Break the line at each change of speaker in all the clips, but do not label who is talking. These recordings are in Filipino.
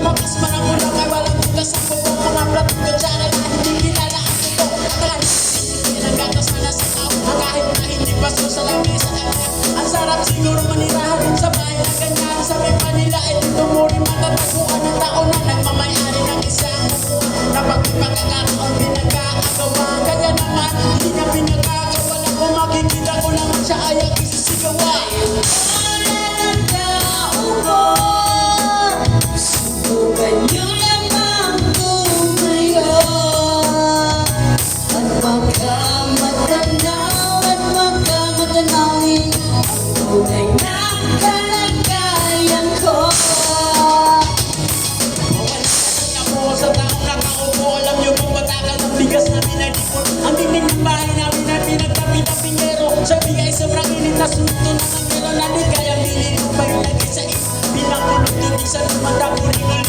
lumakas man ang ulang ay walang bukas ang bubong mga plato ko dyan na hindi kilala ang tuto. At pinagatas na nasa tao ang kahit na hindi paso sa lamesa. Ang sarap siguro manirahan sa bahay na ganyan. Sabi pa nila ay dito mo rin matataguan ng tao na nagmamayari ng isang na pagkakakaroon pinagkakagawa. Kaya naman hindi na pinagkagawa na kung makikita ko naman siya ay ang isisigawa.
Subukan nyo lamang tumayo at magkamatanaw at magkamatanawin ang tunay na kalagayan ko.
Sa taong nakaupo, alam nyo kung matakal ng bigas na pinag-ipon. Ang dingding ng bahay namin na pinagtabi ng pingero. Sabi ay sobrang init na sunto ng angelo na di kayang bilhin pa yung lagay sa iyo. Bilang tulog-tulog sa lumanda, muli-muli.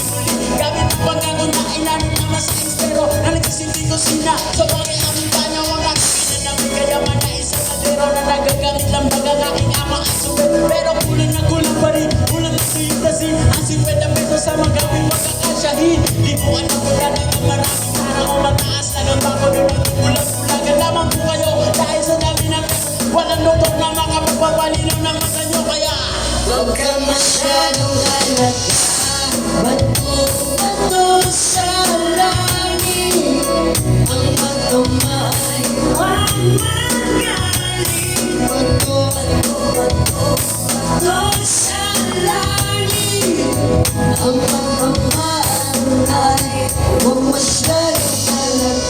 Gamit ang pagkakon na ilalim naman sa estero na nagsisilbi ko sina. So bakit ang banyaw ang aking namin kaya man na isang kadero na nagagamit lang bagang aking ama ang suwet. Pero kulang na kulang pa rin, kulang na suyod na sin. Ang 50 pesos sa magawin magkakasyahin. Libuan na pula na ng maraming araw o mataas na ng bako doon ang bulag-bulagan naman po kayo. Dahil sa dami ng walang doktor na makapagpapalinaw ng mata nyo kaya
Huwag ka masyadong halata, bato-bato sa langit. Ang magdumay, huwag magaling. Bato-bato sa langit. Ang magdumay, huwag masyadong halata.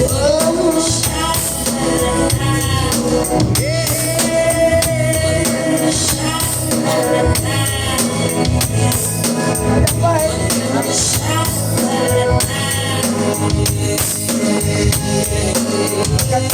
Huwag masyadong halata.
Kaya